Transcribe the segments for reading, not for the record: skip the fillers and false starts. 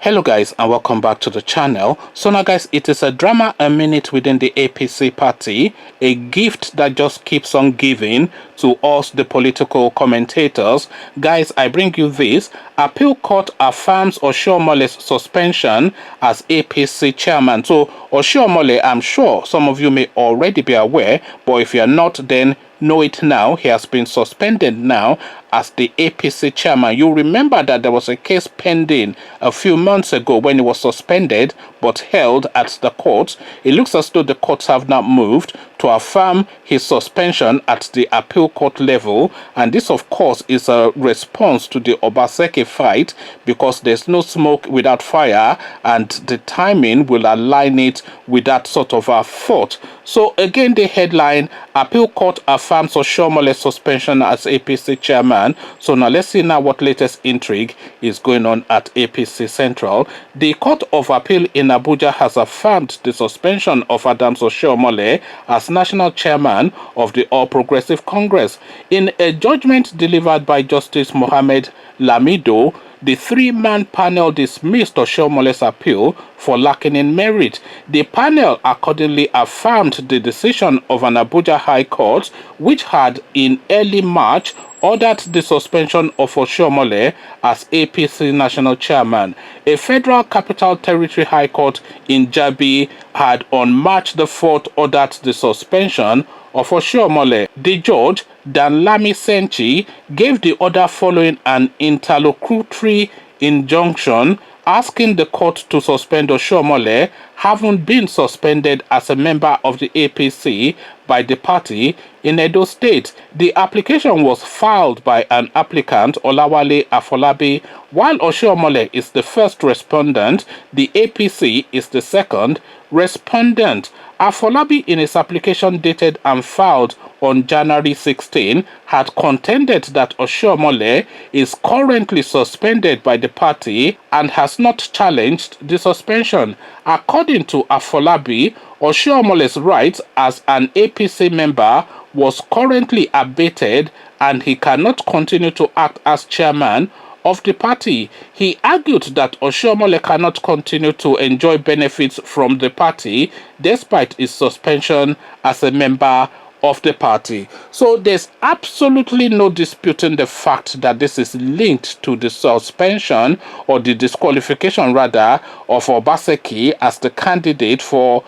Hello guys, and welcome back to the channel. So now guys, it is a drama a minute within the APC party, a gift that just keeps on giving to us the political commentators. Guys, I bring you this. Appeal court affirms Oshiomole's suspension as APC chairman. So Oshiomole, I'm sure some of you may already be aware, but if you're not, then know it now. He has been suspended now as the APC chairman. You remember that there was a case pending a few months ago when he was suspended but held at the court. It looks as though the courts have now moved to affirm his suspension at the appeal court level, and this of course is a response to the Obaseki fight, because there's no smoke without fire, and the timing will align it with that sort of a thought. So again, the headline: appeal court affirms Oshiomole's suspension as APC chairman. So now let's see now what latest intrigue is going on at APC Central. The Court of Appeal in Abuja has affirmed the suspension of Adams Oshiomole as national chairman of the All Progressive Congress. In a judgment delivered by Justice Mohammed Lamido, the three-man panel dismissed Oshiomole's appeal for lacking in merit. The panel accordingly affirmed the decision of an Abuja High Court, which had in early March ordered the suspension of Oshiomole as APC national chairman. A Federal Capital Territory High Court in Jabi had on March the 4th ordered the suspension of Oshiomole. The judge, Danlami Senchi, gave the order following an interlocutory injunction asking the court to suspend Oshiomole, having been suspended as a member of the APC by the party in Edo State. The application was filed by an applicant, Olawale Afolabi. While Oshiomole is the first respondent, the APC is the second respondent. Afolabi, in his application dated and filed on January 16, had contended that Oshiomole is currently suspended by the party and has not challenged the suspension. According to Afolabi, Oshiomole's rights as an APC member was currently abated and he cannot continue to act as chairman of the party. He argued that Oshiomole cannot continue to enjoy benefits from the party despite his suspension as a member of the party. So there's absolutely no disputing the fact that this is linked to the suspension, or the disqualification rather, of Obaseki as the candidate for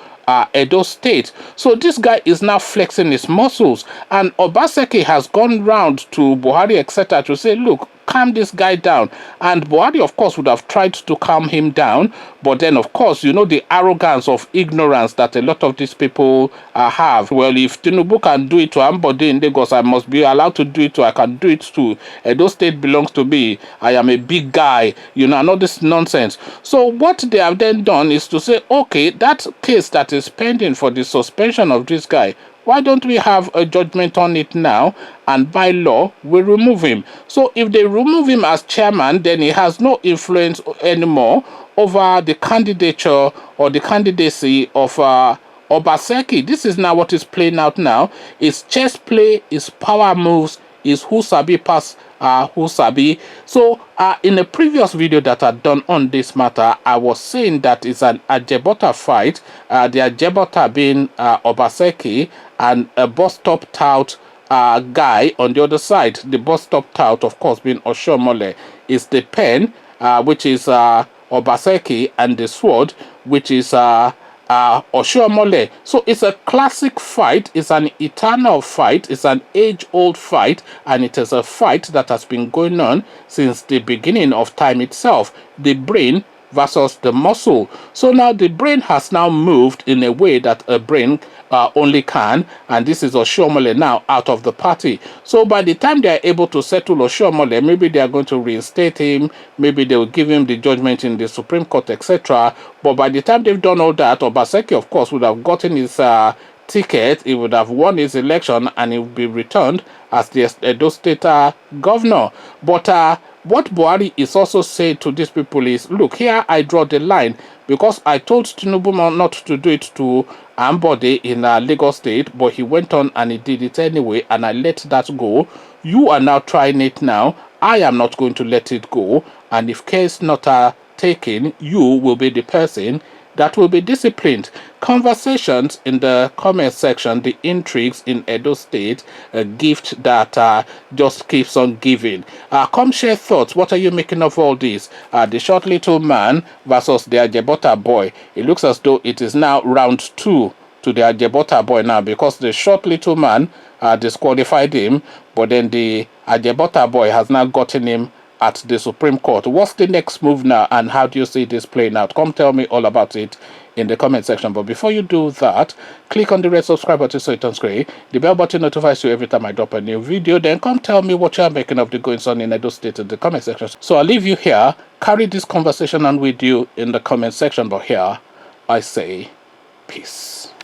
Edo State. So this guy is now flexing his muscles, and Obaseki has gone round to Buhari etc. to say, look, calm this guy down. And Buhari of course would have tried to calm him down, but then of course, you know, the arrogance of ignorance that a lot of these people have. Well, if Tinubu can do it to Ambode in Lagos, I must be allowed to do it to, I can do it to Edo State belongs to me, I am a big guy, you know, and all this nonsense. So what they have then done is to say, okay, that case that is pending for the suspension of this guy, why don't we have a judgment on it now, and by law we remove him? So if they remove him as chairman, then he has no influence anymore over the candidature or the candidacy of Obaseki. This is now what is playing out now. It's chess play, it's power moves, is who sabi pass who sabi. So in a previous video that I'd done on this matter, I was saying that it's an Ajebota fight, the Ajebota being Obaseki, and a bus stop tout guy on the other side. The bus stop tout, of course, being Oshiomole, is the pen, which is Obaseki, and the sword, which is Oshiomole. So it's a classic fight, it's an eternal fight, it's an age-old fight, and it is a fight that has been going on since the beginning of time itself. The brain versus the muscle. So now the brain has now moved in a way that a brain only can, and this is Oshiomole now out of the party. So by the time they are able to settle Oshiomole, maybe they are going to reinstate him, maybe they will give him the judgment in the Supreme Court, etc. But by the time they've done all that, Obaseki of course would have gotten his ticket, he would have won his election, and he would be returned as the Edo State governor. But what Buhari is also saying to these people is, look, here I draw the line, because I told Tinubu not to do it to Ambode in Lagos State, but he went on and he did it anyway, and I let that go. You are now trying it now. I am not going to let it go, and if care is not taking, you will be the person that will be disciplined. Conversations in the comment section, the intrigues in Edo State, a gift that just keeps on giving. Come share thoughts. What are you making of all this? The short little man versus the Ajebota boy. It looks as though it is now round 2 to the Ajebota boy now, because the short little man disqualified him, but then the Ajebota boy has now gotten him at the Supreme Court. What's the next move now, and how do you see this playing out? Come tell me all about it in the comment section. But before you do that, click on the red subscribe button so it turns grey. The bell button notifies you every time I drop a new video. Then come tell me what you're making of the goings on in Edo State in the comment section. So I'll leave you here. Carry this conversation on with you in the comment section. But here I say peace.